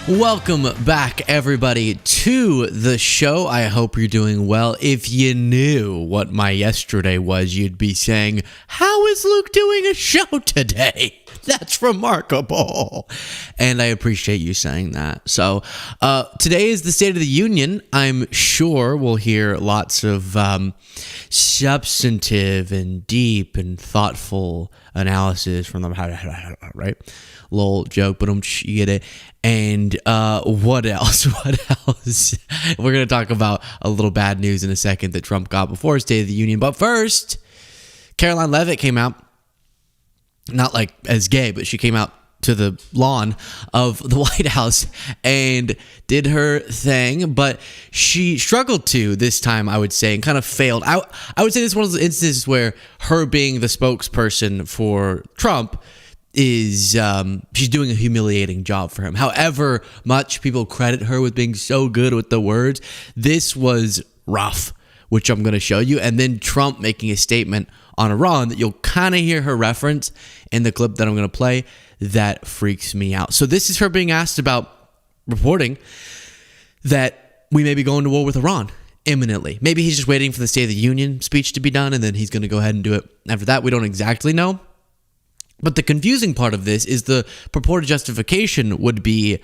Welcome back, everybody, to the show. I hope you're doing well. If you knew what my yesterday was, you'd be saying, how is Luke doing a show today? That's remarkable. And I appreciate you saying that. So today is the State of the Union. I'm sure we'll hear lots of substantive and deep and thoughtful analysis from them, right? Little joke, but you get it. And what else? We're going to talk about a little bad news in a second that Trump got before State of the Union. But first, Caroline Leavitt came out, not like as gay, but she came out to the lawn of the White House and did her thing, but she struggled to this time, I would say, and kind of failed. I would say this is one of those instances where her being the spokesperson for Trump is she's doing a humiliating job for him. However much people credit her with being so good with the words, this was rough, which I'm going to show you. And then Trump making a statement on Iran that you'll kind of hear her reference in the clip that I'm going to play. That freaks me out. So this is her being asked about reporting that we may be going to war with Iran imminently. Maybe he's just waiting for the State of the Union speech to be done, and then he's going to go ahead and do it after that. We don't exactly know. But the confusing part of this is the purported justification would be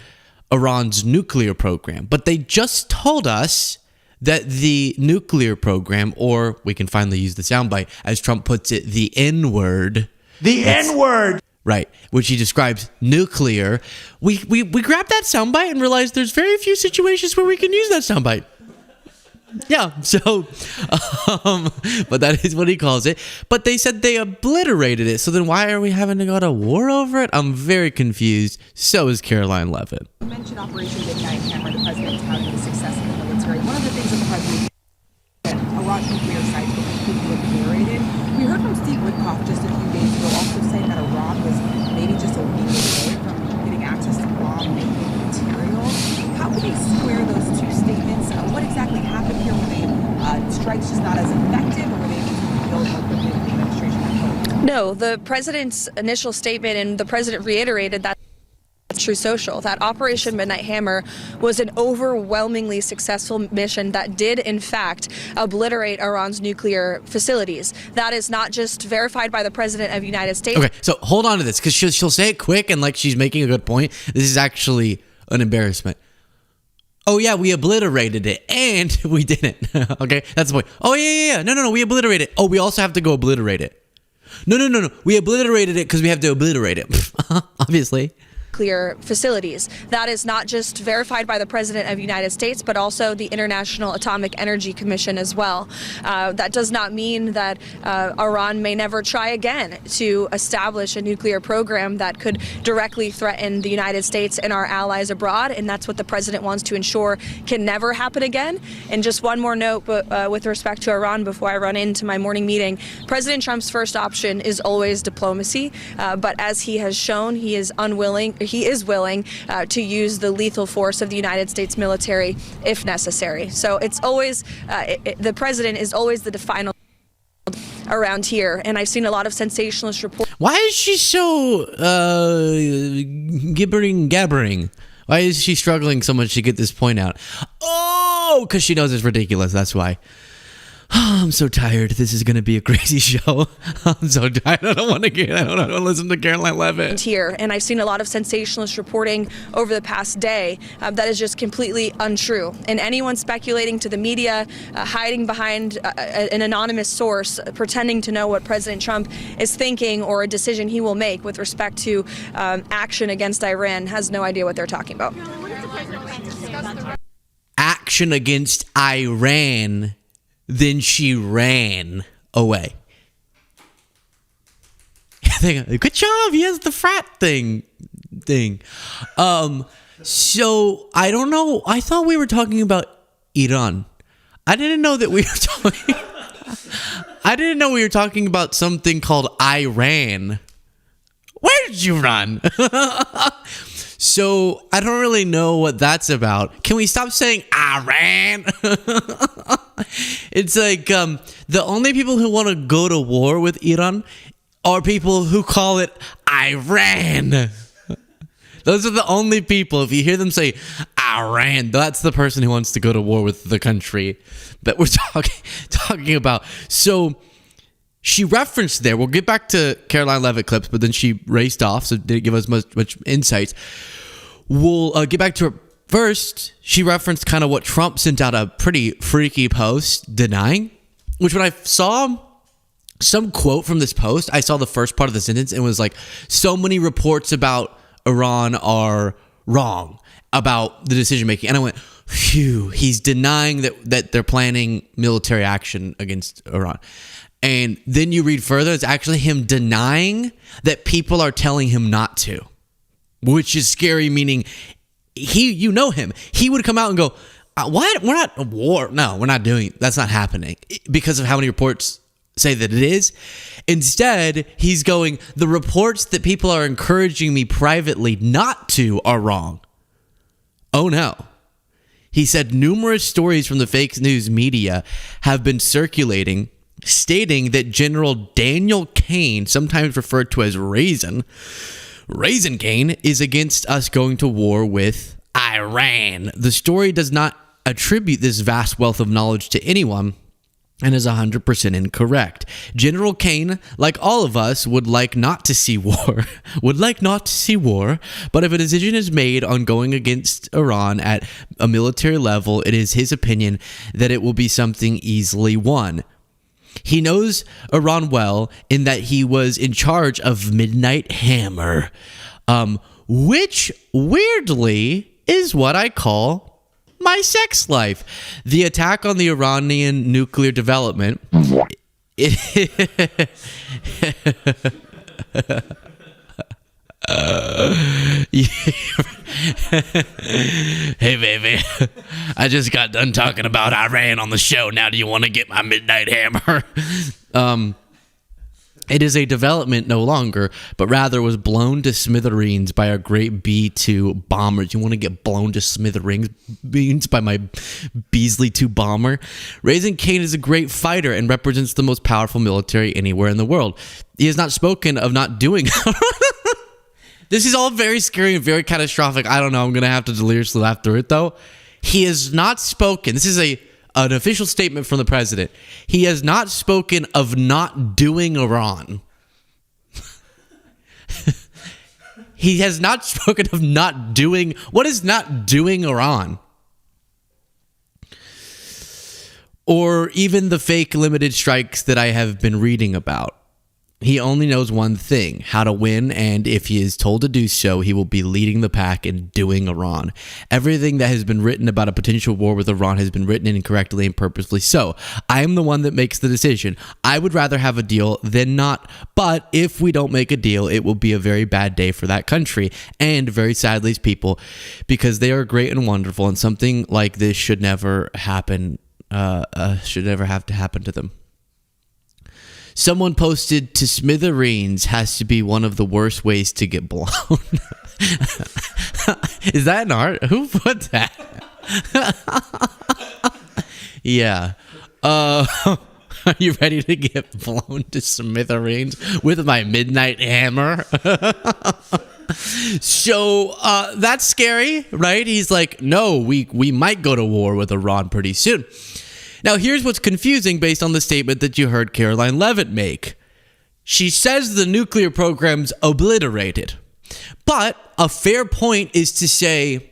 Iran's nuclear program. But they just told us that the nuclear program, or we can finally use the soundbite, as Trump puts it, the N-word. The N-word! Right, which he describes nuclear. We grabbed that soundbite and realized there's very few situations where we can use that soundbite. Yeah, so, but that is what he calls it. But they said they obliterated it. So then why are we having to go to war over it? I'm very confused. So is Caroline Leavitt. You mentioned Operation Midnight Hammer, the president's having a success in the military. One of the things that the president said, Iran nuclear sites were completely obliterated. We heard from Steve Witkoff just a few days ago also saying that Iran was maybe just a week away from getting access to bomb-making material. How can you square those two statements? What exactly happened here? Were they strikes just not as effective, or were they able to rebuild more quickly than the administration had hoped? No, the president's initial statement, and the president reiterated that True Social, that Operation Midnight Hammer was an overwhelmingly successful mission that did, in fact, obliterate Iran's nuclear facilities. That is not just verified by the president of the United States. Okay, so hold on to this, because she'll say it quick and like she's making a good point. This is actually an embarrassment. Oh, yeah, we obliterated it, and we didn't. Okay, that's the point. Oh, yeah. No, we obliterated it. Oh, we also have to go obliterate it. No. We obliterated it because we have to obliterate it. Obviously. Nuclear facilities. That is not just verified by the president of the United States, but also the International Atomic Energy Commission as well. That does not mean that Iran may never try again to establish a nuclear program that could directly threaten the United States and our allies abroad, and that's what the president wants to ensure can never happen again. And just one more note, but with respect to Iran, before I run into my morning meeting, President Trump's first option is always diplomacy, but as he has shown, he is willing to use the lethal force of the United States military if necessary. So it's always, the president is always the final around here, and I've seen a lot of sensationalist reports. Why is she so gabbering? Why is she struggling so much to get this point out? Oh, because she knows it's ridiculous. That's why. I'm so tired. This is going to be a crazy show. I'm so tired. I don't want to listen to Caroline Leavitt. Here, and I've seen a lot of sensationalist reporting over the past day that is just completely untrue. And anyone speculating to the media, hiding behind an anonymous source, pretending to know what President Trump is thinking or a decision he will make with respect to action against Iran has no idea what they're talking about. Action against Iran. Then she ran away. Good job. He has the frat thing. So I don't know. I thought we were talking about Iran. I didn't know that we were talking. I didn't know we were talking about something called Iran. Where did you run? So I don't really know what that's about. Can we stop saying Iran? It's like the only people who want to go to war with Iran are people who call it Iran. Those are the only people. If you hear them say Iran, that's the person who wants to go to war with the country that we're talking about. So she referenced there. We'll get back to Caroline Leavitt clips, but then she raced off, so didn't give us much insights. We'll get back to her. First, she referenced kind of what Trump sent out a pretty freaky post denying, which when I saw some quote from this post, I saw the first part of the sentence and was like, so many reports about Iran are wrong about the decision making. And I went, phew, he's denying that they're planning military action against Iran. And then you read further, it's actually him denying that people are telling him not to, which is scary, meaning you know him. He would come out and go, what? We're not a war. No, we're not doing, that's not happening, because of how many reports say that it is. Instead, he's going, the reports that people are encouraging me privately not to are wrong. Oh no. He said numerous stories from the fake news media have been circulating stating that General Daniel Kane, sometimes referred to as Raisin Kane, is against us going to war with Iran. The story does not attribute this vast wealth of knowledge to anyone and is 100% incorrect. General Kane, like all of us, would like not to see war, but if a decision is made on going against Iran at a military level, it is his opinion that it will be something easily won. He knows Iran well in that he was in charge of Midnight Hammer, which weirdly is what I call my sex life. The attack on the Iranian nuclear development. Hey baby, I just got done talking about Iran on the show. Now do you want to get my Midnight Hammer? It is a development no longer, but rather was blown to smithereens by our great B-2 bombers. You want to get blown to smithereens by my Beasley 2 bomber? Raisin Kane is a great fighter and represents the most powerful military anywhere in the world. He has not spoken of not doing. This is all very scary and very catastrophic. I don't know. I'm going to have to deliriously laugh through it, though. He has not spoken. This is an official statement from the president. He has not spoken of not doing Iran. He has not spoken of not doing. What is not doing Iran? Or even the fake limited strikes that I have been reading about. He only knows one thing, how to win, and if he is told to do so, he will be leading the pack in doing Iran. Everything that has been written about a potential war with Iran has been written incorrectly and purposely so. I am the one that makes the decision. I would rather have a deal than not, but if we don't make a deal, it will be a very bad day for that country, and very sadly his people, because they are great and wonderful, and something like this should never happen, should never have to happen to them. Someone posted, to smithereens has to be one of the worst ways to get blown. Is that an art? Who put that? Yeah. Are you ready to get blown to smithereens with my Midnight Hammer? So that's scary, right? He's like, no, we might go to war with Iran pretty soon. Now, here's what's confusing based on the statement that you heard Caroline Leavitt make. She says the nuclear program's obliterated. But a fair point is to say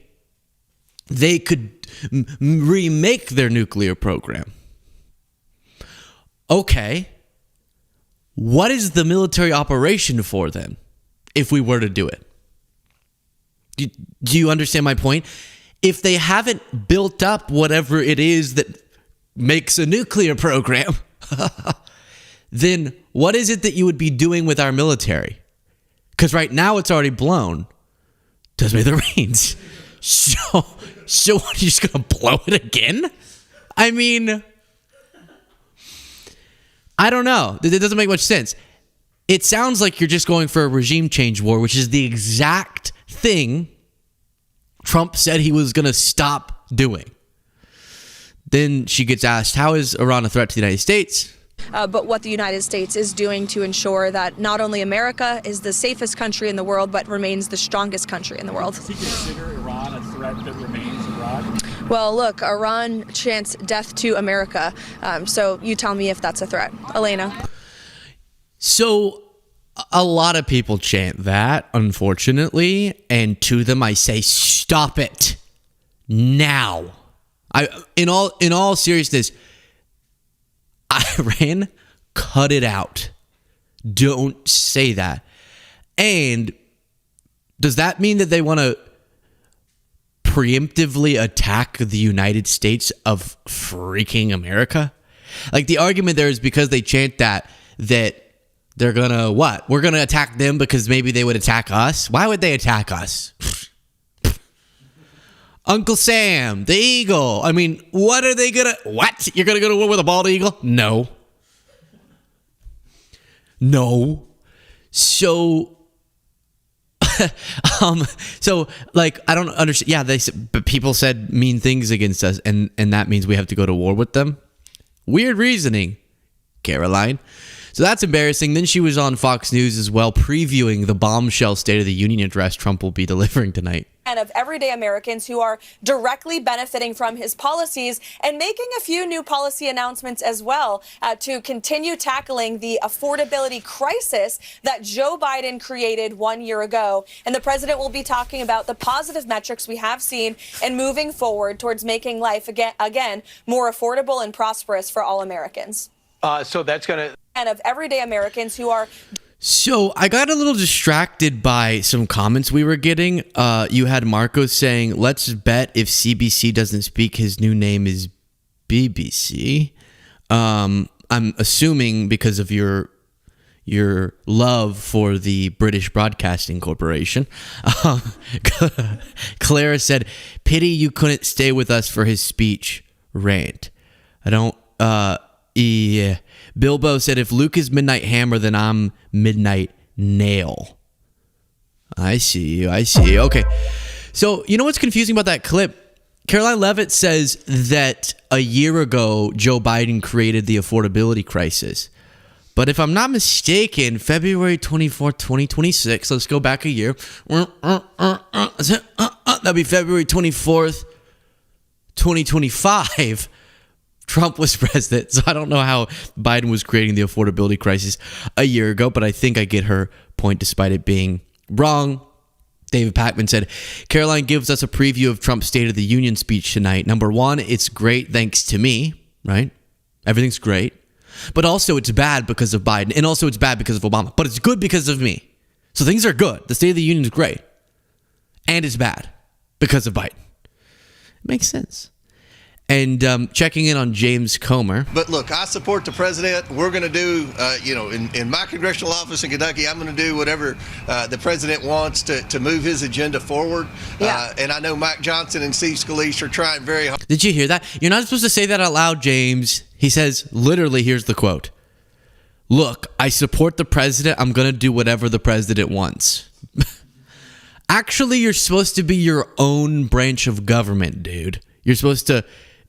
they could remake their nuclear program. Okay. What is the military operation for then, if we were to do it? Do you understand my point? If they haven't built up whatever it is that makes a nuclear program, then what is it that you would be doing with our military? Because right now it's already blown to smithereens. So what, are you just going to blow it again? I mean, I don't know. It doesn't make much sense. It sounds like you're just going for a regime change war, which is the exact thing Trump said he was going to stop doing. Then she gets asked, how is Iran a threat to the United States? but what the United States is doing to ensure that not only America is the safest country in the world, but remains the strongest country in the world. Does he consider Iran a threat that remains abroad? Well, look, Iran chants death to America. So you tell me if that's a threat. Elena. So a lot of people chant that, unfortunately, and to them I say, stop it now. In all seriousness, Iran, cut it out. Don't say that. And does that mean that they want to preemptively attack the United States of freaking America? Like, the argument there is because they chant that they're gonna what? We're gonna attack them because maybe they would attack us? Why would they attack us? Uncle Sam, the eagle. I mean, what are they gonna... What? You're gonna go to war with a bald eagle? No. No. So... so, like, I don't understand. Yeah, but people said mean things against us, and that means we have to go to war with them? Weird reasoning, Caroline. So that's embarrassing. Then she was on Fox News as well, previewing the bombshell State of the Union address Trump will be delivering tonight. And of everyday Americans who are directly benefiting from his policies and making a few new policy announcements as well to continue tackling the affordability crisis that Joe Biden created 1 year ago. And the president will be talking about the positive metrics we have seen and moving forward towards making life again more affordable and prosperous for all Americans. So that's going to... And of everyday Americans who are... So I got a little distracted by some comments we were getting. You had Marco saying, let's bet if CBC doesn't speak, his new name is BBC. I'm assuming because of your love for the British Broadcasting Corporation. Clara said, pity you couldn't stay with us for his speech rant. Yeah. Bilbo said, if Luke is Midnight Hammer, then I'm Midnight Nail. I see you. Okay. So, you know what's confusing about that clip? Caroline Leavitt says that a year ago, Joe Biden created the affordability crisis. But if I'm not mistaken, February 24th, 2026, let's go back a year. That'd be February 24th, 2025. Trump was president, so I don't know how Biden was creating the affordability crisis a year ago, but I think I get her point despite it being wrong. David Packman said, Caroline gives us a preview of Trump's State of the Union speech tonight. Number one, it's great thanks to me, right? Everything's great. But also it's bad because of Biden, and also it's bad because of Obama, but it's good because of me. So things are good. The State of the Union is great. And it's bad because of Biden. It makes sense. And checking in on James Comer. But look, I support the president. We're going to do, in my congressional office in Kentucky, I'm going to do whatever the president wants to move his agenda forward. Yeah. And I know Mike Johnson and Steve Scalise are trying very hard. Did you hear that? You're not supposed to say that out loud, James. He says, literally, here's the quote. Look, I support the president. I'm going to do whatever the president wants. Actually, you're supposed to be your own branch of government, dude. You're supposed to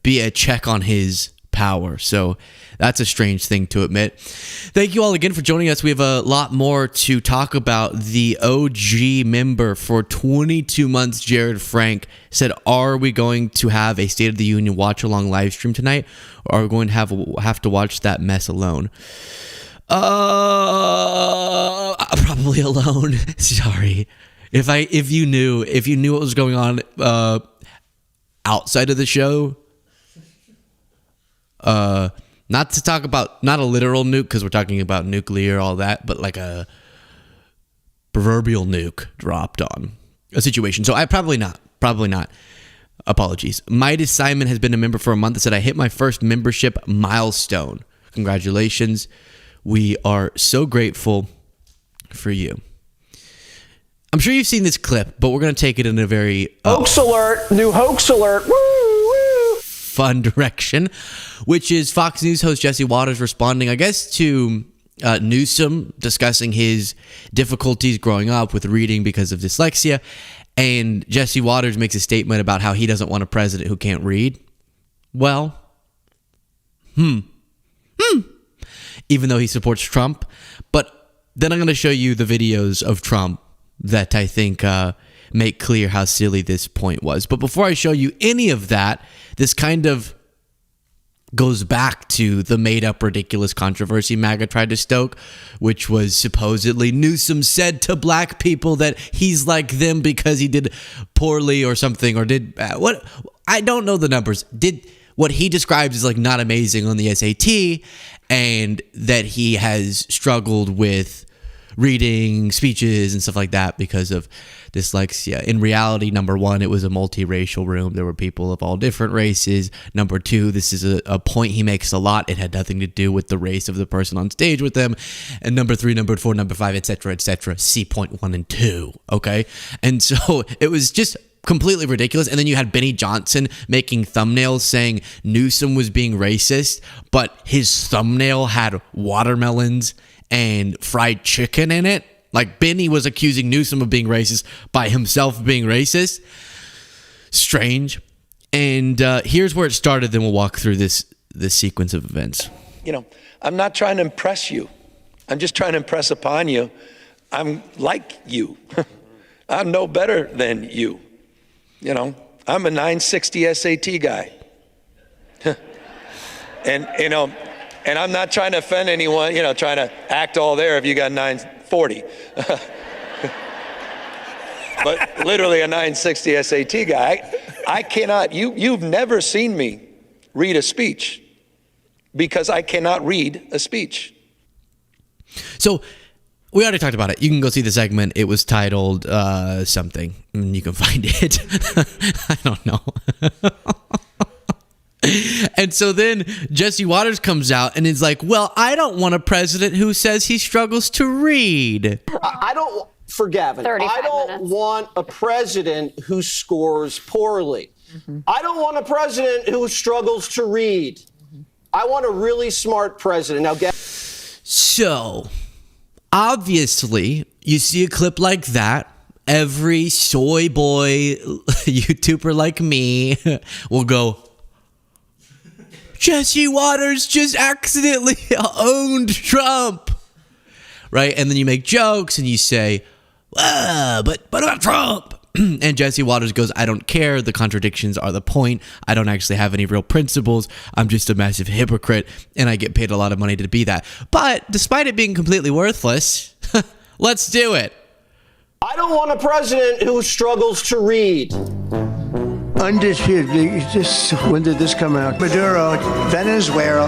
be a check on his power. So that's a strange thing to admit. Thank you all again for joining us. We have a lot more to talk about. The OG member for 22 months, Jared Frank, said, are we going to have a State of the Union watch along live stream tonight? Or are we going to have to watch that mess alone? Probably alone. Sorry. If you knew what was going on outside of the show, not to talk about, not a literal nuke because we're talking about nuclear, all that, but like a proverbial nuke dropped on a situation. So probably not. Apologies. Midas Simon has been a member for a month and said, I hit my first membership milestone. Congratulations. We are so grateful for you. I'm sure you've seen this clip, but we're going to take it in a very hoax alert, new hoax alert. Woo, woo. Fun direction, which is Fox News host Jesse Waters responding, I guess, to Newsom discussing his difficulties growing up with reading because of dyslexia. And Jesse Waters makes a statement about how he doesn't want a president who can't read. Well, even though he supports Trump. But then I'm going to show you the videos of Trump that I think make clear how silly this point was. But before I show you any of that, this kind of goes back to the made-up ridiculous controversy MAGA tried to stoke, which was supposedly Newsom said to black people that he's like them because he did poorly or something, or did what? I don't know the numbers. Did what he describes as like not amazing on the SAT, and that he has struggled with reading speeches and stuff like that because of dyslexia. In reality, number one, it was a multiracial room. There were people of all different races. Number two, this is a point he makes a lot. It had nothing to do with the race of the person on stage with them. And number three, number four, number five, etc., etc. See point 1 and 2. Okay. And so it was just completely ridiculous. And then you had Benny Johnson making thumbnails saying Newsom was being racist, but his thumbnail had watermelons and fried chicken in it. Like, Benny was accusing Newsom of being racist by himself being racist. Strange. And here's where it started. Then we'll walk through this sequence of events. You know, I'm not trying to impress you. I'm just trying to impress upon you. I'm like you. I'm no better than you. You know, I'm a 960 SAT guy. And, you know, and I'm not trying to offend anyone, you know, trying to act all there if you got 940. But literally a 960 SAT guy. I cannot, you've never seen me read a speech because I cannot read a speech. So we already talked about it. You can go see the segment. It was titled something. You can find it. I don't know. And so then Jesse Waters comes out and is like, well, I don't want a president who says he struggles to read. I don't, for Gavin, I don't want a president who scores poorly. Mm-hmm. I don't want a president who struggles to read. Mm-hmm. I want a really smart president. Now, So, obviously, you see a clip like that, every soy boy YouTuber like me will go, Jesse Waters just accidentally owned Trump, right? And then you make jokes and you say, but about Trump. And Jesse Waters goes, I don't care. The contradictions are the point. I don't actually have any real principles. I'm just a massive hypocrite, and I get paid a lot of money to be that. But despite it being completely worthless, let's do it. I don't want a president who struggles to read. Undisputed. When did this come out? Maduro, Venezuela.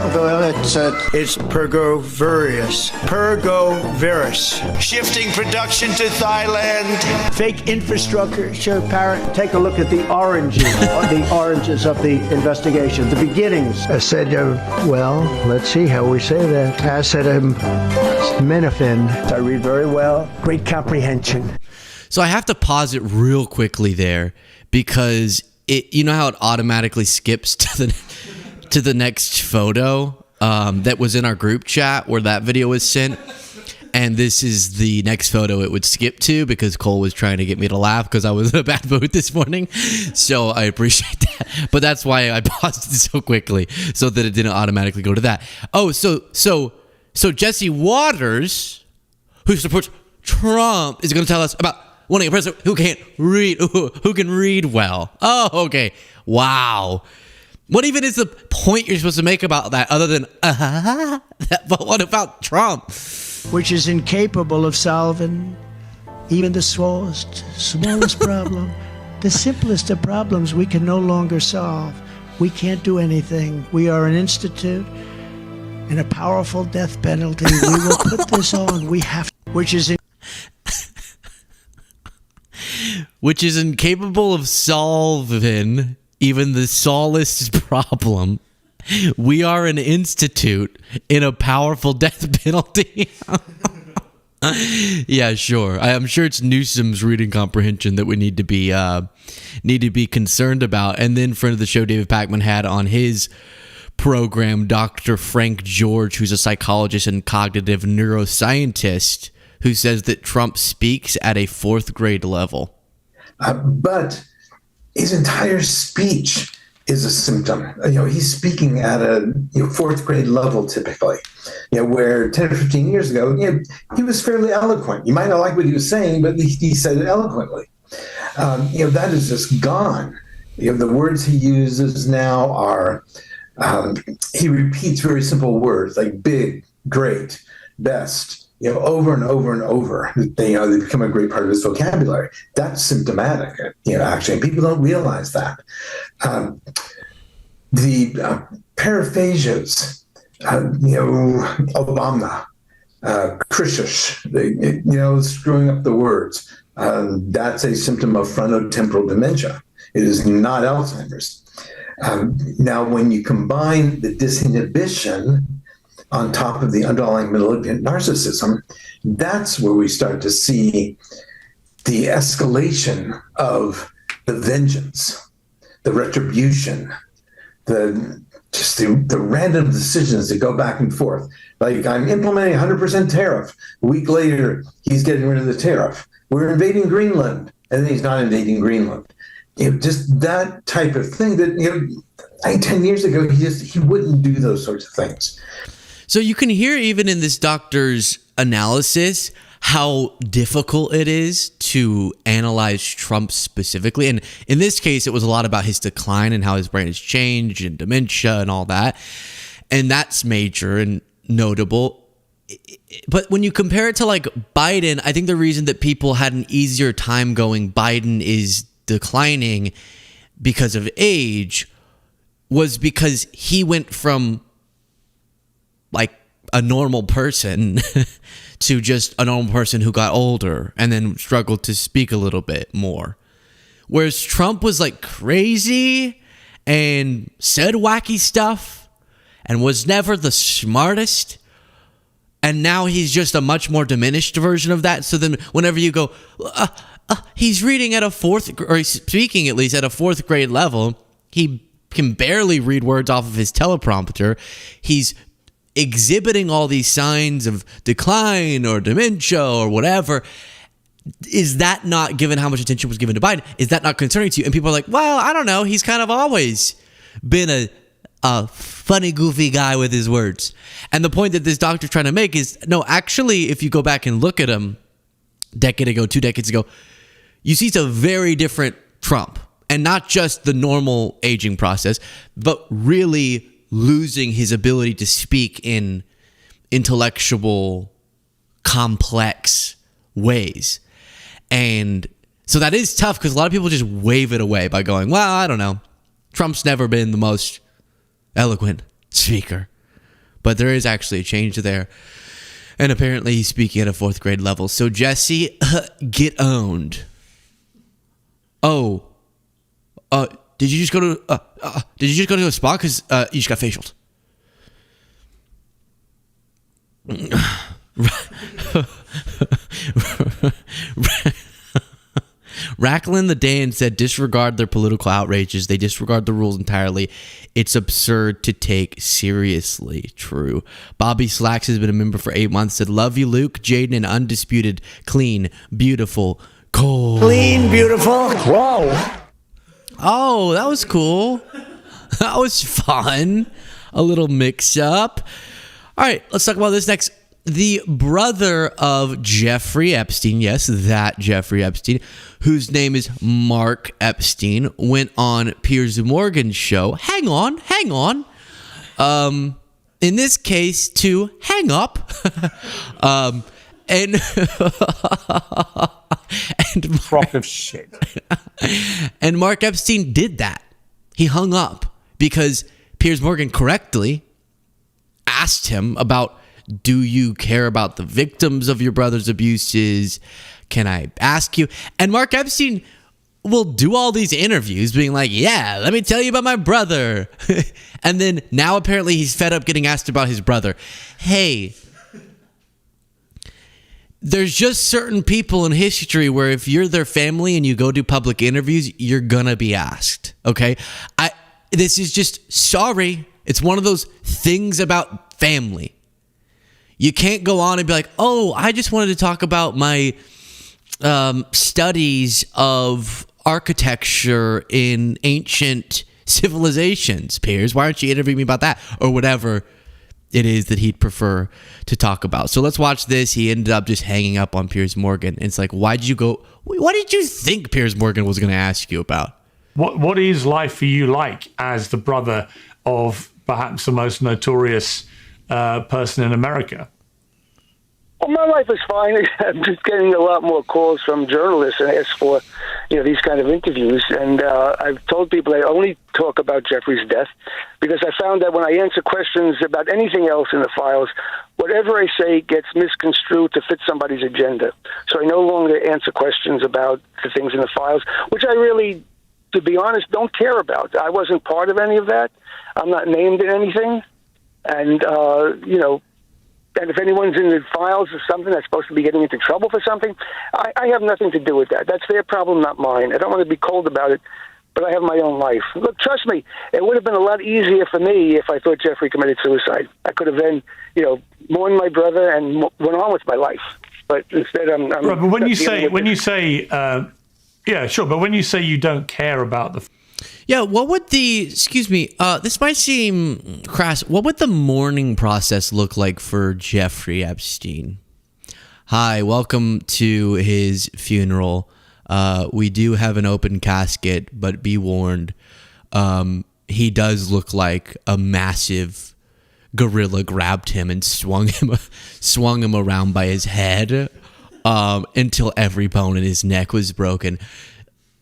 It's pergovirus. Pergovirus. Shifting production to Thailand. Fake infrastructure. Take a look at the oranges. The oranges of the investigation. The beginnings. I said, well, let's see how we say that. I said, Menafin. I read very well. Great comprehension. So I have to pause it real quickly there because you know how it automatically skips to the next photo that was in our group chat where that video was sent, and this is the next photo it would skip to because Cole was trying to get me to laugh because I was in a bad mood this morning. So I appreciate that, but that's why I paused it so quickly so that it didn't automatically go to that. Oh, so Jesse Waters, who supports Trump, is going to tell us about wanting a president who can't read, who can read well. Oh, okay. Wow. What even is the point you're supposed to make about that other than, but what about Trump? Which is incapable of solving even the smallest problem. The simplest of problems we can no longer solve. We can't do anything. We are an institute and a powerful death penalty. We will put this on. We have, which is incapable of solving even the smallest problem. We are an institute in a powerful death penalty. Yeah, sure. I'm sure it's Newsom's reading comprehension that we need to be concerned about. And then friend of the show, David Pakman, had on his program Dr. Frank George, who's a psychologist and cognitive neuroscientist, who says that Trump speaks at a 4th grade level. But his entire speech is a symptom. He's speaking at a 4th grade level typically. where 10 or 15 years ago, he was fairly eloquent. You might not like what he was saying, but he said it eloquently. That is just gone. The words he uses now are, he repeats very simple words like big, great, best, over and over and over. They become a great part of his vocabulary. That's symptomatic, actually. People don't realize that. The paraphagias, Obama, Krishish, screwing up the words. That's a symptom of frontotemporal dementia. It is not Alzheimer's. Now, when you combine the disinhibition on top of the underlying malignant narcissism, that's where we start to see the escalation of the vengeance, the retribution, the random decisions that go back and forth. Like, I'm implementing 100% tariff. A week later, he's getting rid of the tariff. We're invading Greenland, and then he's not invading Greenland. Just that type of thing that, 10 years ago, he wouldn't do those sorts of things. So you can hear even in this doctor's analysis how difficult it is to analyze Trump specifically. And in this case, it was a lot about his decline and how his brain has changed and dementia and all that. And that's major and notable. But when you compare it to like Biden, I think the reason that people had an easier time going Biden is declining because of age was because he went from like a normal person to just a normal person who got older and then struggled to speak a little bit more. Whereas Trump was like crazy and said wacky stuff and was never the smartest. And now he's just a much more diminished version of that. So then whenever you go, he's reading at a speaking at least at a fourth grade level, he can barely read words off of his teleprompter. He's exhibiting all these signs of decline or dementia or whatever. Is that not, given how much attention was given to Biden, is that not concerning to you? And people are like, well, I don't know. He's kind of always been a funny, goofy guy with his words. And the point that this doctor's trying to make is, no, actually, if you go back and look at him decade ago, 2 decades ago, you see it's a very different Trump. And not just the normal aging process, but really losing his ability to speak in intellectual, complex ways. And so that is tough because a lot of people just wave it away by going, well, I don't know. Trump's never been the most eloquent speaker. But there is actually a change there. And apparently he's speaking at a fourth grade level. So Jesse, get owned. Oh. Did you just go to a spa because you just got facialed? Racklin the Dan said, disregard their political outrages. They disregard the rules entirely. It's absurd to take seriously. True. Bobby Slacks has been a member for 8 months. Said, love you, Luke, Jaden, and undisputed, clean, beautiful, cold. Clean, beautiful. Whoa. Oh, that was cool. That was fun. A little mix up. All right, let's talk about this next. The brother of Jeffrey Epstein, yes, that Jeffrey Epstein, whose name is Mark Epstein, went on Piers Morgan's show. Hang on. In this case, to hang up. And Crock of shit. And Mark Epstein did that. He hung up because Piers Morgan correctly asked him about, do you care about the victims of your brother's abuses? Can I ask you? And Mark Epstein will do all these interviews being like, yeah, let me tell you about my brother. And then now apparently he's fed up getting asked about his brother. Hey, there's just certain people in history where if you're their family and you go do public interviews, you're gonna be asked. Okay? This is just, sorry. It's one of those things about family. You can't go on and be like, oh, I just wanted to talk about my studies of architecture in ancient civilizations. Piers, why aren't you interviewing me about that? Or whatever. it is that he'd prefer to talk about. So let's watch this. He ended up just hanging up on Piers Morgan. And it's like, why did you think Piers Morgan was going to ask you about? What is life for you like as the brother of perhaps the most notorious person in America? Well, my life is fine. I'm just getting a lot more calls from journalists and ask for, these kind of interviews. And I've told people I only talk about Jeffrey's death because I found that when I answer questions about anything else in the files, whatever I say gets misconstrued to fit somebody's agenda. So I no longer answer questions about the things in the files, which I really, to be honest, don't care about. I wasn't part of any of that. I'm not named in anything. And, and if anyone's in the files or something that's supposed to be getting into trouble for something, I have nothing to do with that. That's their problem, not mine. I don't want to be cold about it, but I have my own life. Look, trust me, it would have been a lot easier for me if I thought Jeffrey committed suicide. I could have then, mourned my brother and went on with my life. But instead, I'm right, but when you say, yeah, sure. But when you say you don't care about the... Yeah, what would this might seem crass. What would the mourning process look like for Jeffrey Epstein? Hi, welcome to his funeral. We do have an open casket, but be warned, he does look like a massive gorilla grabbed him and swung him around by his head until every bone in his neck was broken.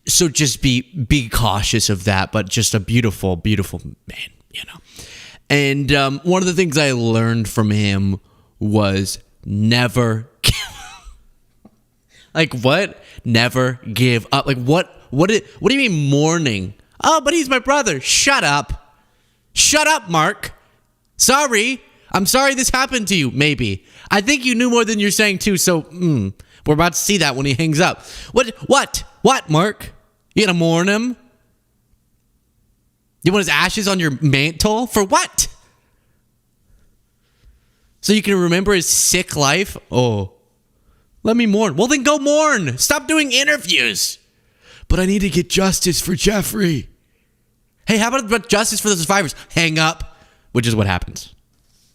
So just be cautious of that, but just a beautiful, beautiful man, And one of the things I learned from him was never never give up. Like what do you mean mourning? Oh, but he's my brother. Shut up. Shut up, Mark. Sorry. I'm sorry this happened to you, maybe. I think you knew more than you're saying too, so we're about to see that when he hangs up. What, Mark? You gonna mourn him? You want his ashes on your mantle? For what? So you can remember his sick life? Oh, let me mourn. Well, then go mourn. Stop doing interviews. But I need to get justice for Jeffrey. Hey, how about justice for the survivors? Hang up, which is what happens.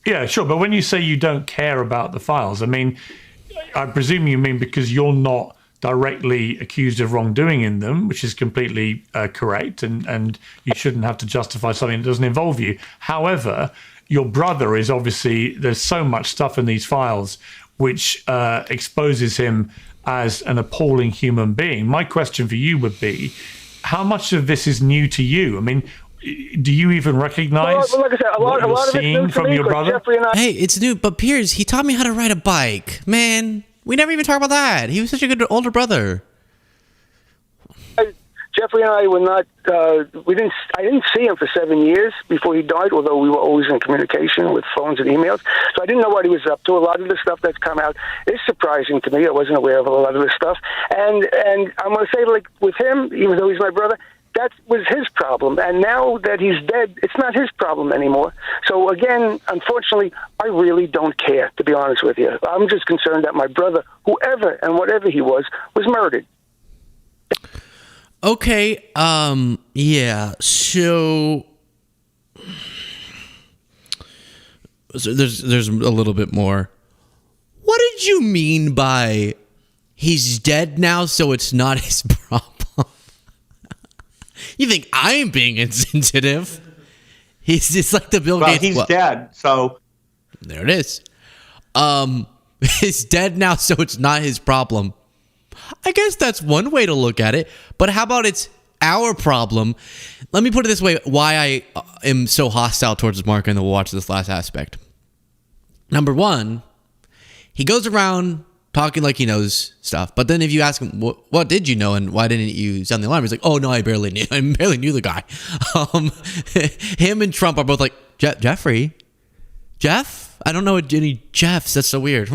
Yeah, sure. But when you say you don't care about the files, I mean, I presume you mean because you're not directly accused of wrongdoing in them, which is completely correct, and you shouldn't have to justify something that doesn't involve you. However, your brother is obviously, there's so much stuff in these files which exposes him as an appalling human being. My question for you would be, how much of this is new to you? I mean, do you even recognize like I said, a lot you're of seeing from your brother? Hey, it's new, but Piers, he taught me how to ride a bike. Man, we never even talk about that. He was such a good older brother. Jeffrey and I were not. I didn't see him for 7 years before he died. Although we were always in communication with phones and emails, so I didn't know what he was up to. A lot of the stuff that's come out is surprising to me. I wasn't aware of a lot of this stuff, and I'm going to say, like with him, even though he's my brother, that was his problem. And now that he's dead, it's not his problem anymore. So again, unfortunately, I really don't care, to be honest with you. I'm just concerned that my brother, whoever and whatever he was murdered. Okay, yeah, so there's a little bit more. What did you mean by he's dead now, so it's not his problem? You think I'm being insensitive? He's just like the Bill Gates. He's dead, so there it is. He's dead now, so it's not his problem. I guess that's one way to look at it. But how about it's our problem? Let me put it this way: why I am so hostile towards Mark, and we'll watch this last aspect. Number one, he goes around talking like he knows stuff, but then if you ask him, what did you know and why didn't you sound the alarm? He's like, oh no, I barely knew the guy. Him and Trump are both like, Jeffrey? Jeff? I don't know any Jeffs. That's so weird.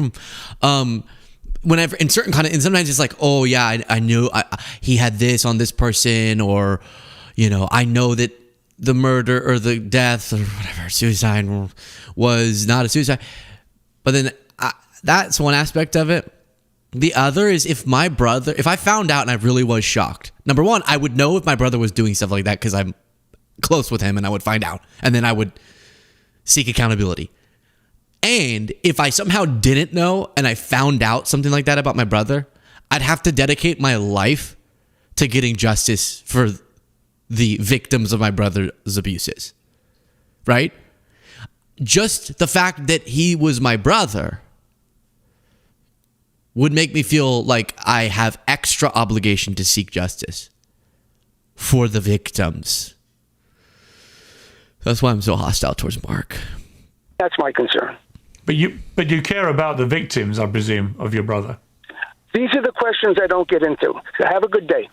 Whenever in certain kind of, and sometimes it's like, oh yeah, I knew he had this on this person, or, I know that the murder or the death or whatever, suicide was not a suicide. But then that's one aspect of it. The other is if I found out and I really was shocked, number one, I would know if my brother was doing stuff like that because I'm close with him and I would find out. And then I would seek accountability. And if I somehow didn't know and I found out something like that about my brother, I'd have to dedicate my life to getting justice for the victims of my brother's abuses. Right? Just the fact that he was my brother would make me feel like I have extra obligation to seek justice for the victims. That's why I'm so hostile towards Mark. That's my concern. But you care about the victims, I presume, of your brother. These are the questions I don't get into. So have a good day.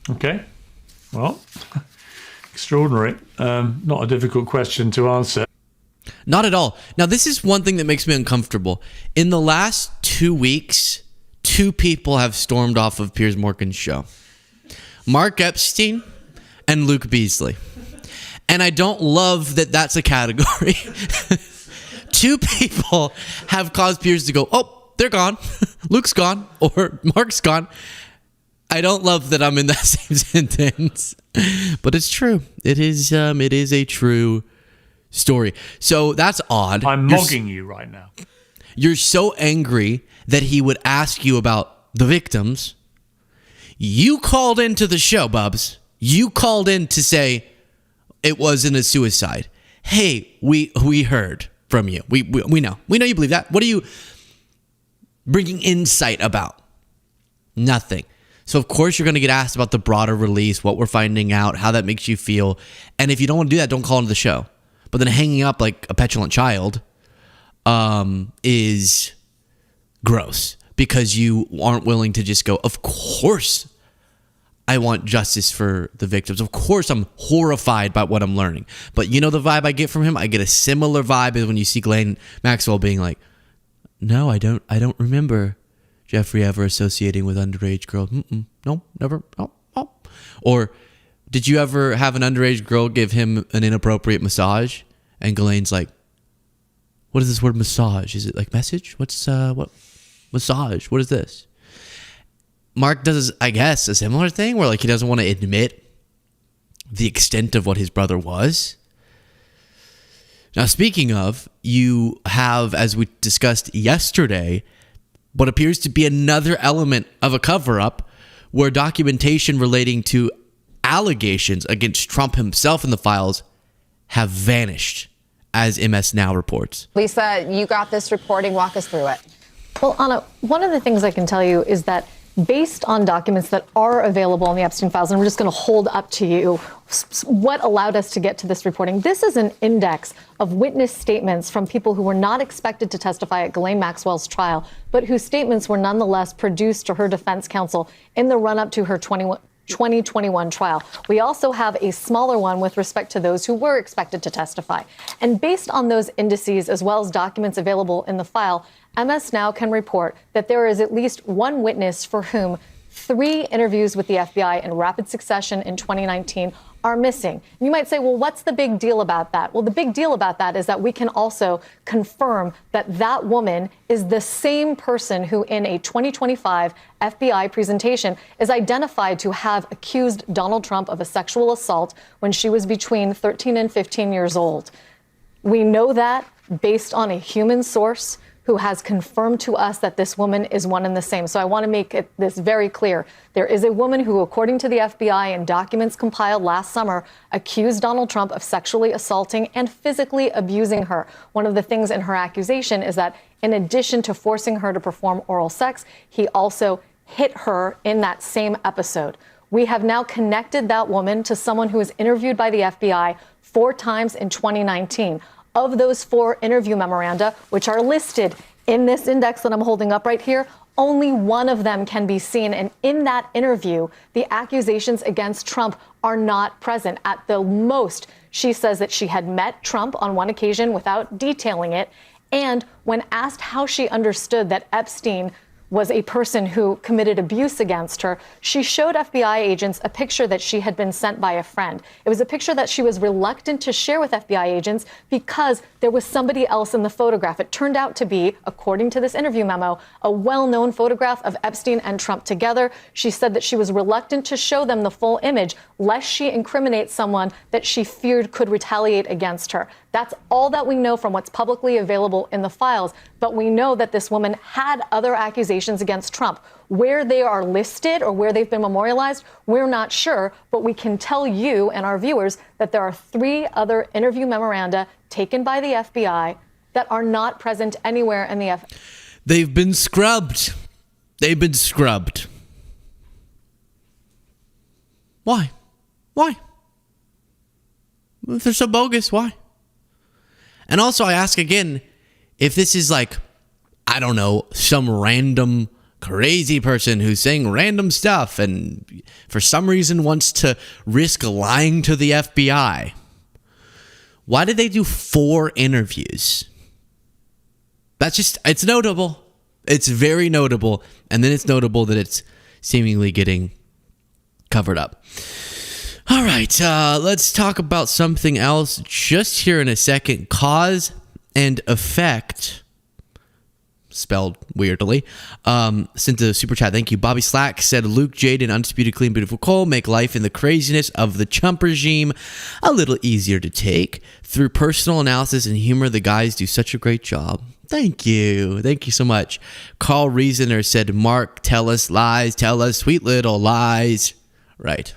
Okay. Well, extraordinary. Not a difficult question to answer. Not at all. Now, this is one thing that makes me uncomfortable. In the last 2 weeks, 2 people have stormed off of Piers Morgan's show. Mark Epstein and Luke Beasley. And I don't love that that's a category. 2 people have caused Piers to go, oh, they're gone. Luke's gone or Mark's gone. I don't love that I'm in that same sentence. But it's true. It is a true story. So that's odd. I'm mogging you right now. You're so angry that he would ask you about the victims. You called into the show, Bubs. You called in to say it wasn't a suicide. Hey, we heard from you. We know. We know you believe that. What are you bringing insight about? Nothing. So, of course, you're going to get asked about the broader release, what we're finding out, how that makes you feel. And if you don't want to do that, don't call into the show. But then hanging up like a petulant child is gross because you aren't willing to just go, of course, I want justice for the victims. Of course, I'm horrified by what I'm learning. But you know the vibe I get from him? I get a similar vibe as when you see Ghislaine Maxwell being like, no, I don't remember Jeffrey ever associating with underage girls. No, never. Oh. Or did you ever have an underage girl give him an inappropriate massage? And Ghislaine's like, what is this word massage? Is it like message? What massage? What is this? Mark does, I guess, a similar thing where like he doesn't want to admit the extent of what his brother was. Now, speaking of, you have, as we discussed yesterday, what appears to be another element of a cover-up where documentation relating to allegations against Trump himself in the files have vanished, as MS Now reports. Lisa, you got this reporting. Walk us through it. Well, Anna, one of the things I can tell you is that based on documents that are available in the Epstein files, and we're just going to hold up to you what allowed us to get to this reporting. This is an index of witness statements from people who were not expected to testify at Ghislaine Maxwell's trial, but whose statements were nonetheless produced to her defense counsel in the run-up to her 2021 trial. We also have a smaller one with respect to those who were expected to testify. And based on those indices, as well as documents available in the file, MS Now can report that there is at least one witness for whom 3 interviews with the FBI in rapid succession in 2019 are missing. You might say, well, what's the big deal about that? Well, the big deal about that is that we can also confirm that that woman is the same person who in a 2025 FBI presentation is identified to have accused Donald Trump of a sexual assault when she was between 13 and 15 years old. We know that based on a human source who has confirmed to us that this woman is one and the same. So I want to make this very clear. There is a woman who, according to the FBI and documents compiled last summer, accused Donald Trump of sexually assaulting and physically abusing her. One of the things in her accusation is that in addition to forcing her to perform oral sex, he also hit her in that same episode. We have now connected that woman to someone who was interviewed by the FBI 4 times in 2019. Of those 4 interview memoranda, which are listed in this index that I'm holding up right here, only one of them can be seen. And in that interview, the accusations against Trump are not present. At the most, she says that she had met Trump on one occasion without detailing it. And when asked how she understood that Epstein was a person who committed abuse against her, she showed FBI agents a picture that she had been sent by a friend. It was a picture that she was reluctant to share with FBI agents because there was somebody else in the photograph. It turned out to be, according to this interview memo, a well-known photograph of Epstein and Trump together. She said that she was reluctant to show them the full image, lest she incriminate someone that she feared could retaliate against her. That's all that we know from what's publicly available in the files. But we know that this woman had other accusations against Trump. Where they are listed or where they've been memorialized, we're not sure. But we can tell you and our viewers that there are 3 other interview memoranda taken by the FBI that are not present anywhere in the FBI. They've been scrubbed. They've been scrubbed. Why? Why? If they're so bogus, why? And also, I ask again, if this is like, I don't know, some random crazy person who's saying random stuff and for some reason wants to risk lying to the FBI, why did they do 4 interviews? That's just, it's notable. It's very notable. And then it's notable that it's seemingly getting covered up. All right, let's talk about something else just here in a second. Cause and effect, spelled weirdly. Sent a super chat. Thank you. Bobby Slack said Luke, Jade, and Undisputed Clean Beautiful Cole make life in the craziness of the Trump regime a little easier to take. Through personal analysis and humor, the guys do such a great job. Thank you. Thank you so much. Carl Reasoner said, Mark, tell us lies. Tell us sweet little lies. Right.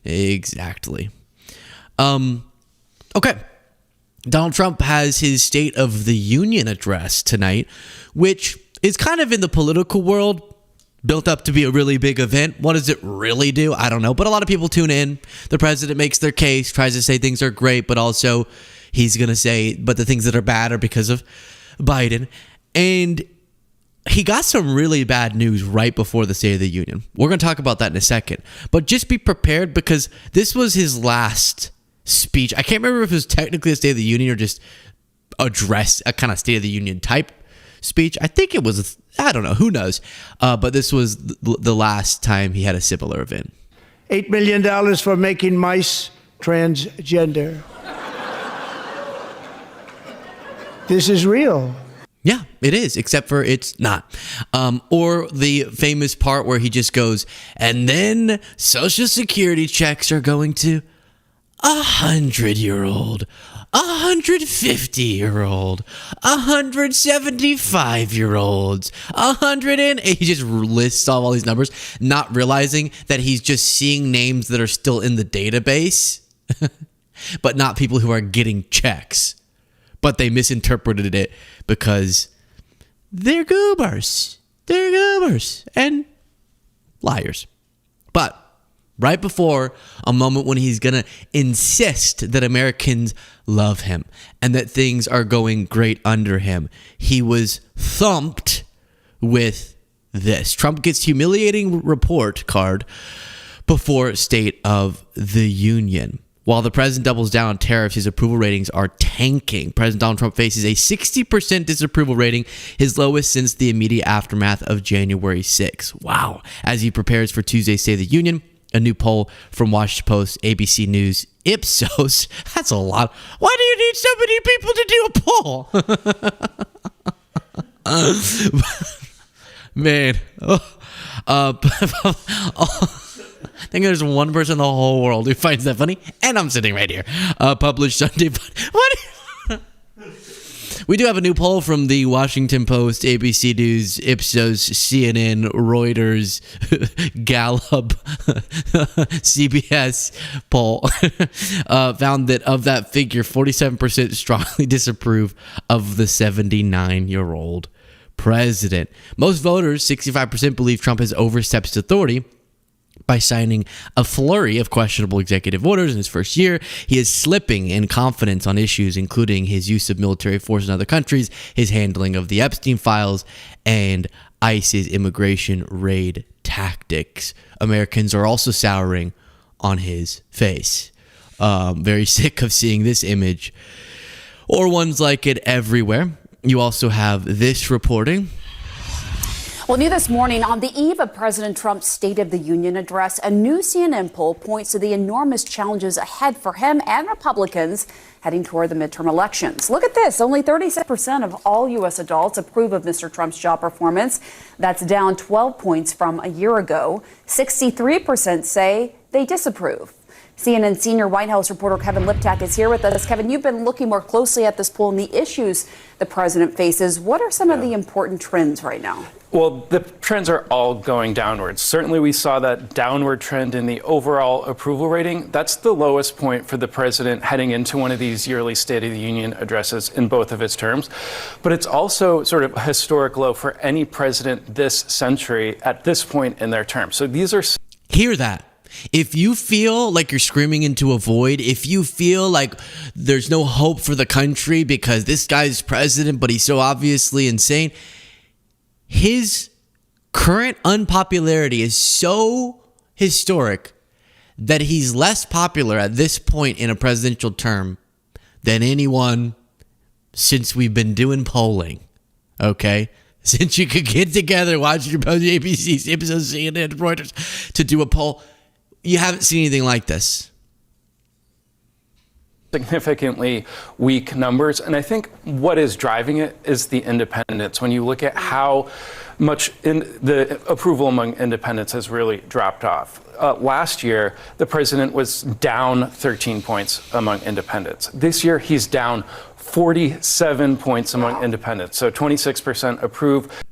Exactly. Okay. Donald Trump has his State of the Union address tonight, which is kind of in the political world built up to be a really big event. What does it really do? I don't know. But a lot of people tune in. The president makes their case, tries to say things are great, but also he's going to say, but the things that are bad are because of Biden. And he got some really bad news right before the State of the Union. We're going to talk about that in a second. But just be prepared because this was his last speech. I can't remember if it was technically a State of the Union or just address, a kind of State of the Union type speech. I think it was, I don't know, who knows. But this was the last time he had a similar event. $8 million for making mice transgender. This is real. Yeah, it is, except for it's not. Or the famous part where he just goes, and then Social Security checks are going to 100-year-old, 150-year-old, 175-year-olds, 100 and he just lists off all these numbers, not realizing that he's just seeing names that are still in the database, but not people who are getting checks. But they misinterpreted it because they're goobers. They're goobers and liars. But right before a moment when he's going to insist that Americans love him and that things are going great under him, he was thumped with this. Trump gets humiliating report card before State of the Union. While the president doubles down on tariffs, his approval ratings are tanking. President Donald Trump faces a 60% disapproval rating, his lowest since the immediate aftermath of January 6. Wow. As he prepares for Tuesday's State of the Union, a new poll from Washington Post, ABC News, Ipsos. That's a lot. Why do you need so many people to do a poll? Man. I think there's one person in the whole world who finds that funny, and I'm sitting right here. Published Sunday. What? We do have a new poll from the Washington Post, ABC News, Ipsos, CNN, Reuters, Gallup, CBS poll. Found that of that figure, 47% strongly disapprove of the 79-year-old president. Most voters, 65%, believe Trump has overstepped his authority by signing a flurry of questionable executive orders in his first year. He is slipping in confidence on issues including his use of military force in other countries, his handling of the Epstein files, and ICE's immigration raid tactics. Americans are also souring on his face. Very sick of seeing this image or ones like it everywhere. You also have this reporting. Well, new this morning, on the eve of President Trump's State of the Union address, a new CNN poll points to the enormous challenges ahead for him and Republicans heading toward the midterm elections. Look at this. Only 36% of all U.S. adults approve of Mr. Trump's job performance. That's down 12 points from a year ago. 63% say they disapprove. CNN senior White House reporter Kevin Liptak is here with us. Kevin, you've been looking more closely at this poll and the issues the president faces. What are some of the important trends right now? Well, the trends are all going downwards. Certainly, we saw that downward trend in the overall approval rating. That's the lowest point for the president heading into one of these yearly State of the Union addresses in both of his terms. But it's also sort of a historic low for any president this century at this point in their term. So these are... Hear that. If you feel like you're screaming into a void, if you feel like there's no hope for the country because this guy's president, but he's so obviously insane, his current unpopularity is so historic that he's less popular at this point in a presidential term than anyone since we've been doing polling. Okay? Since you could get together, watch your ABC, episodes, CNN, Reuters to do a poll. You haven't seen anything like this. Significantly weak numbers. And I think what is driving it is the independents. When you look at how much in the approval among independents has really dropped off. Last year, the president was down 13 points among independents. This year, he's down 47 points among independents. So 26% approve.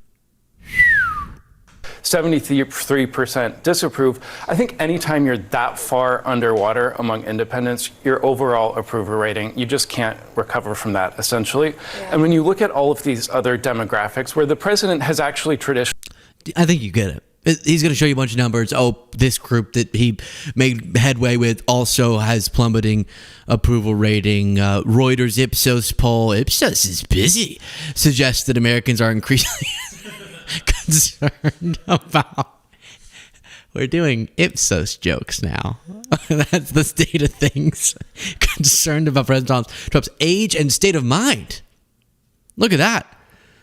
73% disapprove. I think anytime you're that far underwater among independents, your overall approval rating, you just can't recover from that, essentially. Yeah. And when you look at all of these other demographics where the president has actually traditionally... I think you get it. He's going to show you a bunch of numbers. Oh, this group that he made headway with also has plummeting approval rating. Reuters Ipsos poll. Ipsos is busy. Suggests that Americans are increasingly... concerned about. We're doing Ipsos jokes now. That's the state of things. Concerned about President Trump's age and state of mind. Look at that.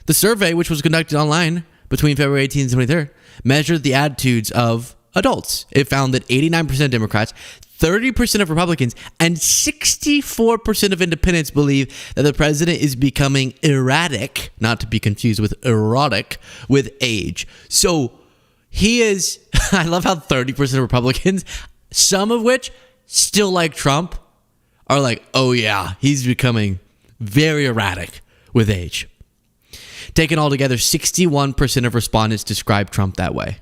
The survey, which was conducted online between February 18th and 23rd, measured the attitudes of adults. It found that 89% Democrats, 30% of Republicans, and 64% of independents believe that the president is becoming erratic, not to be confused with erotic, with age. So he is, I love how 30% of Republicans, some of which still like Trump, are like, oh yeah, he's becoming very erratic with age. Taken all together, 61% of respondents describe Trump that way.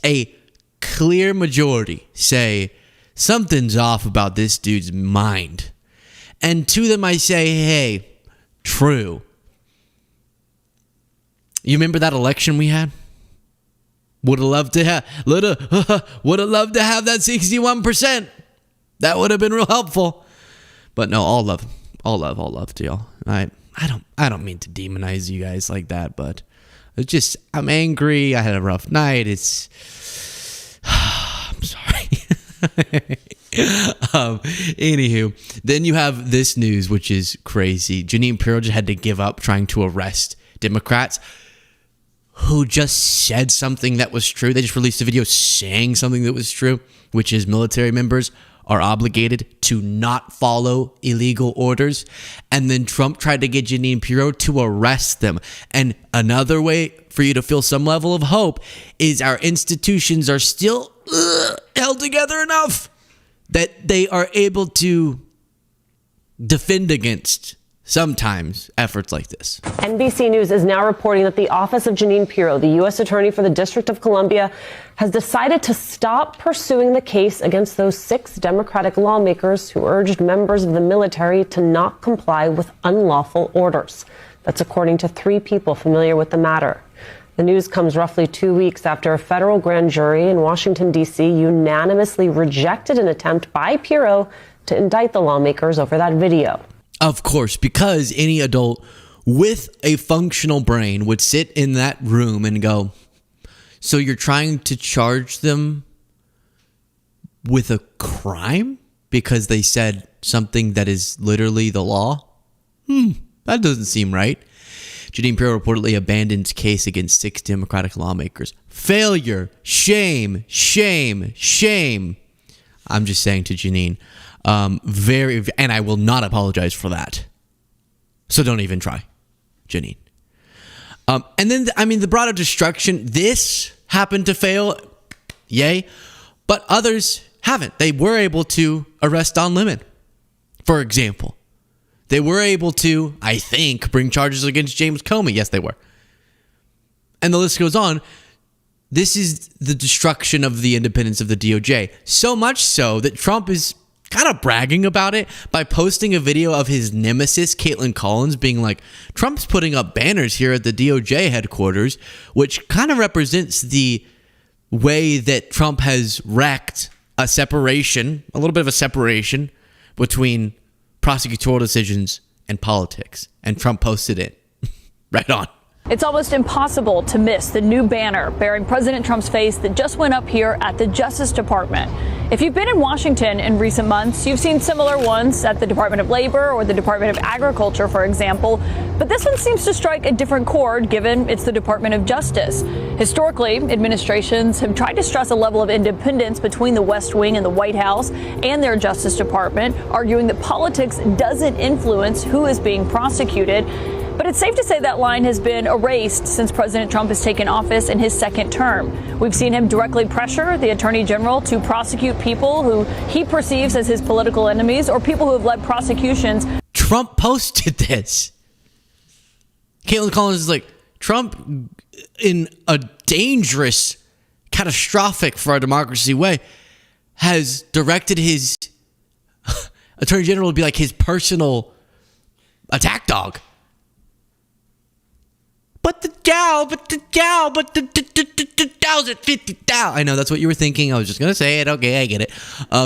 A clear majority say something's off about this dude's mind. And to them I say, hey, true. You remember that election we had? Would have loved to have that 61%. That would have been real helpful. But no, all love to y'all. I don't mean to demonize you guys like that, but it's just, I'm angry. I had a rough night. I'm sorry. Anywho, then you have this news, which is crazy. Jeanine Pirro just had to give up trying to arrest Democrats who just said something that was true. They just released a video saying something that was true, which is military members are obligated to not follow illegal orders. And then Trump tried to get Jeanine Pirro to arrest them. And another way for you to feel some level of hope is our institutions are still held together enough that they are able to defend against sometimes efforts like this. NBC News is now reporting that the office of Jeanine Pirro, the U.S. Attorney for the District of Columbia, has decided to stop pursuing the case against those 6 Democratic lawmakers who urged members of the military to not comply with unlawful orders. That's according to 3 people familiar with the matter. The news comes roughly 2 weeks after a federal grand jury in Washington, D.C. unanimously rejected an attempt by Pirro to indict the lawmakers over that video. Of course, because any adult with a functional brain would sit in that room and go, so you're trying to charge them with a crime because they said something that is literally the law? That doesn't seem right. Jeanine Pirro reportedly abandons case against 6 Democratic lawmakers. Failure. Shame. Shame. Shame. I'm just saying to Jeanine. And I will not apologize for that. So don't even try, Jeanine. And then, the broader destruction, this happened to fail. Yay. But others haven't. They were able to arrest Don Lemon, for example. They were able to, I think, bring charges against James Comey. Yes, they were. And the list goes on. This is the destruction of the independence of the DOJ. So much so that Trump is kind of bragging about it by posting a video of his nemesis, Caitlin Collins, being like, Trump's putting up banners here at the DOJ headquarters, which kind of represents the way that Trump has wrecked a little bit of a separation between prosecutorial decisions and politics. And Trump posted it. Right on. It's almost impossible to miss the new banner bearing President Trump's face that just went up here at the Justice Department. If you've been in Washington in recent months, you've seen similar ones at the Department of Labor or the Department of Agriculture, for example. But this one seems to strike a different chord, given it's the Department of Justice. Historically, administrations have tried to stress a level of independence between the West Wing and the White House and their Justice Department, arguing that politics doesn't influence who is being prosecuted. But it's safe to say that line has been erased since President Trump has taken office in his second term. We've seen him directly pressure the Attorney General to prosecute people who he perceives as his political enemies or people who have led prosecutions. Trump posted this. Caitlin Collins is like, Trump, in a dangerous, catastrophic for our democracy way, has directed his Attorney General to be like his personal attack dog. But the Dow's at 50 Dow. I know that's what you were thinking. I was just going to say it. Okay, I get it.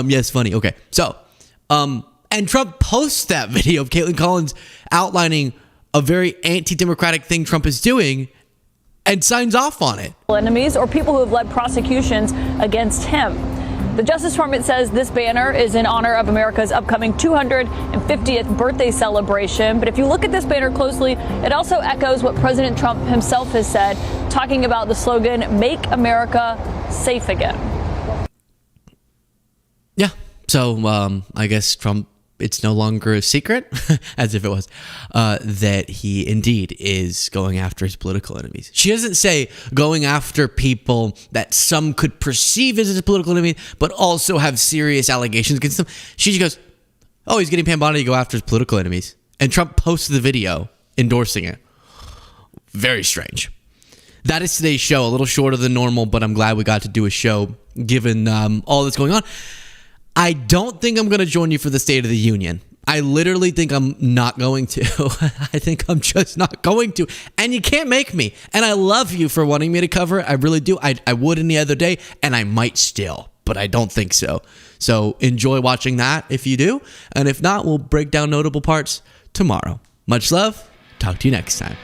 Yes, funny. Okay. So, and Trump posts that video of Caitlin Collins outlining a very anti-democratic thing Trump is doing and signs off on it. Enemies or people who have led prosecutions against him. The Justice Department says this banner is in honor of America's upcoming 250th birthday celebration. But if you look at this banner closely, it also echoes what President Trump himself has said, talking about the slogan, "Make America Safe Again." Yeah. So I guess Trump, it's no longer a secret, as if it was, that he indeed is going after his political enemies. She doesn't say going after people that some could perceive as his political enemy, but also have serious allegations against them. She just goes, oh, he's getting Pam Bondi to go after his political enemies. And Trump posts the video endorsing it. Very strange. That is today's show. A little shorter than normal, but I'm glad we got to do a show given all that's going on. I don't think I'm going to join you for the State of the Union. I literally think I'm not going to. I think I'm just not going to. And you can't make me. And I love you for wanting me to cover it. I really do. I would any other day, and I might still, but I don't think so. So enjoy watching that if you do. And if not, we'll break down notable parts tomorrow. Much love. Talk to you next time.